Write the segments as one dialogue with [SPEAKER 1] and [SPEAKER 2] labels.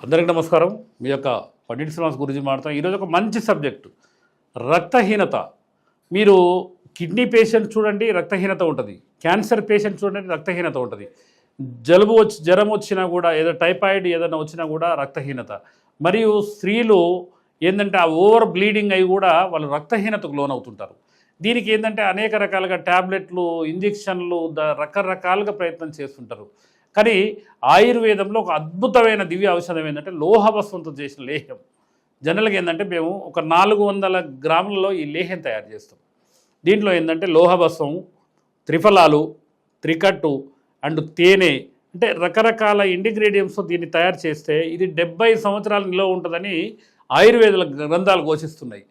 [SPEAKER 1] అందరికీ నమస్కారం. మీ యొక్క పండిట్ శ్రీనివాస్ గురించి మాట్లాడతాం. ఈరోజు ఒక మంచి సబ్జెక్టు, రక్తహీనత. మీరు కిడ్నీ పేషెంట్ చూడండి, రక్తహీనత ఉంటుంది. క్యాన్సర్ పేషెంట్ చూడండి, రక్తహీనత ఉంటుంది. జ్వరం వచ్చినా కూడా, ఏదో టైఫాయిడ్ ఏదైనా వచ్చినా కూడా రక్తహీనత. మరియు స్త్రీలు ఏంటంటే ఆ ఓవర్ బ్లీడింగ్ అయి కూడా వాళ్ళు రక్తహీనతకు లోనవుతుంటారు. దీనికి ఏంటంటే అనేక రకాలుగా ట్యాబ్లెట్లు, ఇంజెక్షన్లు, రకరకాలుగా ప్రయత్నం చేస్తుంటారు. కానీ ఆయుర్వేదంలో ఒక అద్భుతమైన దివ్య ఔషధం ఏంటంటే లోహభస్వంతో చేసిన లేహ్యం. జనరల్గా ఏంటంటే మేము ఒక 400 గ్రాములలో ఈ లేహ్యం తయారు చేస్తాం. దీంట్లో ఏంటంటే లోహభస్వం, త్రిఫలాలు, త్రికట్టు అండ్ తేనె, అంటే రకరకాల ఇంగ్రీడియంట్స్తో దీన్ని తయారు చేస్తే ఇది 70 సంవత్సరాలు నిల్వ ఉంటుందని ఆయుర్వేద గ్రంథాలు ఘోషిస్తున్నాయి.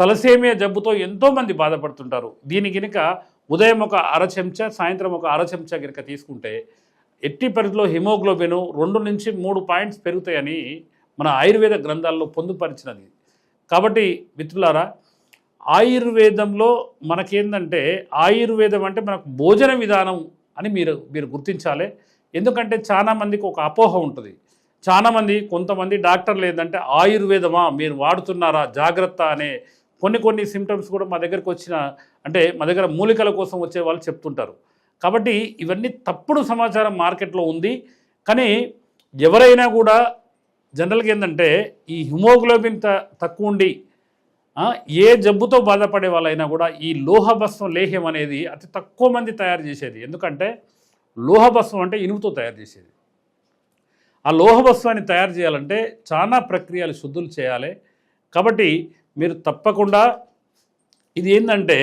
[SPEAKER 1] తలసేమియా జబ్బుతో ఎంతోమంది బాధపడుతుంటారు. దీని కనుక ఉదయం ఒక అర చెంచా, సాయంత్రం ఒక అర చెంచా కనుక తీసుకుంటే ఎట్టి పరిధిలో హిమోగ్లోబిన్ 2 నుంచి 3 పాయింట్స్ పెరుగుతాయని మన ఆయుర్వేద గ్రంథాల్లో పొందుపరిచినది. కాబట్టి మిత్రులారా, ఆయుర్వేదంలో మనకేందంటే ఆయుర్వేదం అంటే మనకు భోజన విధానం అని మీరు గుర్తించాలి. ఎందుకంటే చాలామందికి ఒక అపోహ ఉంటుంది. చాలామంది కొంతమంది డాక్టర్లు ఏంటంటే ఆయుర్వేదమా మీరు వాడుతున్నారా జాగ్రత్త అనే కొన్ని సిమ్టమ్స్ కూడా మా దగ్గరకు వచ్చిన, అంటే మా దగ్గర మూలికల కోసం వచ్చే వాళ్ళు చెప్తుంటారు. కాబట్టి ఇవన్నీ తప్పుడు సమాచారం మార్కెట్లో ఉంది. కానీ ఎవరైనా కూడా జనరల్గా ఏంటంటే ఈ హిమోగ్లోబిన్ తక్కువ ఉండి ఏ జబ్బుతో బాధపడే వాళ్ళైనా కూడా ఈ లోహభస్వం లేహ్యం అనేది అతి తక్కువ మంది తయారు చేసేది. ఎందుకంటే లోహభస్వం అంటే ఇనుముతో తయారు చేసేది. ఆ లోహభస్వాన్ని తయారు చేయాలంటే చాలా ప్రక్రియలు శుద్ధులు చేయాలి. కాబట్టి మీరు తప్పకుండా ఇది ఏంటంటే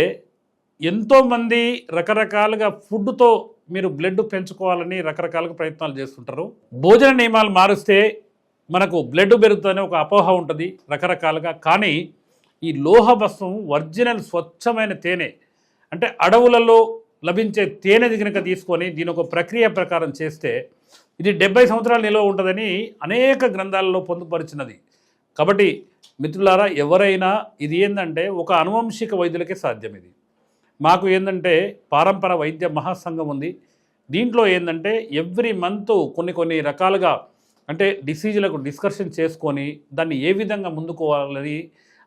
[SPEAKER 1] ఎంతోమంది రకరకాలుగా ఫుడ్తో మీరు బ్లడ్ పెంచుకోవాలని రకరకాలుగా ప్రయత్నాలు చేస్తుంటారు. భోజన నియమాలు మారుస్తే మనకు బ్లడ్ పెరుగుతుందనే ఒక అపోహ ఉంటుంది రకరకాలుగా. కానీ ఈ లోహభస్వం ఒరిజినల్ స్వచ్ఛమైన తేనె, అంటే అడవులలో లభించే తేనె కనుక తీసుకొని దీని ఒక ప్రక్రియ ప్రకారం చేస్తే ఇది 70 సంవత్సరాలు నిల్వ ఉంటుందని అనేక గ్రంథాలలో పొందుపరిచినది. కాబట్టి మిత్రులారా, ఎవరైనా ఇది ఏంటంటే ఒక అనువంశిక వైద్యులకే సాధ్యం. ఇది మాకు ఏంటంటే పారంపర వైద్య మహాసంఘం ఉంది. దీంట్లో ఏంటంటే ఎవ్రీ మంత్ కొన్ని రకాలుగా అంటే డిసీజులకు డిస్కషన్ చేసుకొని దాన్ని ఏ విధంగా ముందుకోవాలని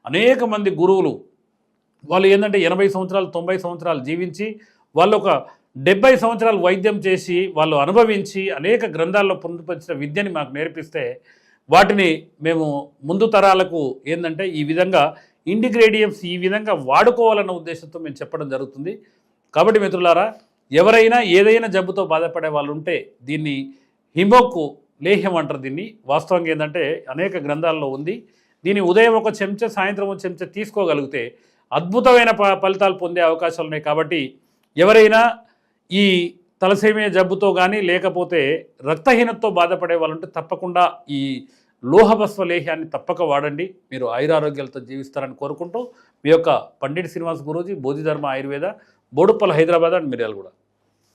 [SPEAKER 1] అనేక మంది గురువులు వాళ్ళు ఏంటంటే 80 సంవత్సరాలు 90 సంవత్సరాలు జీవించి వాళ్ళు ఒక 70 సంవత్సరాలు వైద్యం చేసి వాళ్ళు అనుభవించి అనేక గ్రంథాల్లో పొందుపరిచిన విద్యని మాకు నేర్పిస్తే వాటిని మేము ముందు తరాలకు ఏంటంటే ఈ విధంగా ఇంగ్రీడియంట్స్ ఈ విధంగా వాడుకోవాలన్న ఉద్దేశంతో మేము చెప్పడం జరుగుతుంది. కాబట్టి మిత్రులారా, ఎవరైనా ఏదైనా జబ్బుతో బాధపడే వాళ్ళు ఉంటే దీన్ని హిమోకు లేహ్యం అంటారు. దీన్ని వాస్తవంగా ఏంటంటే అనేక గ్రంథాల్లో ఉంది. దీన్ని ఉదయం ఒక చెంచా, సాయంత్రం ఒక చెంచా తీసుకోగలిగితే అద్భుతమైన ఫలితాలు పొందే అవకాశాలు ఉన్నాయి. కాబట్టి ఎవరైనా ఈ తలసేమియా జబ్బుతో కానీ లేకపోతే రక్తహీనతతో బాధపడే వాళ్ళు ఉంటే తప్పకుండా ఈ లోహభస్వ లేహ్యాన్ని తప్పక వాడండి. మీరు ఆయురారోగ్యాలతో జీవిస్తారని కోరుకుంటూ మీ యొక్క పండిట్ శ్రీనివాస్ గురూజీ, బోధిధర్మ ఆయుర్వేద, బోడుప్పల్, హైదరాబాద్ అండ్ మిర్యాలగూడ.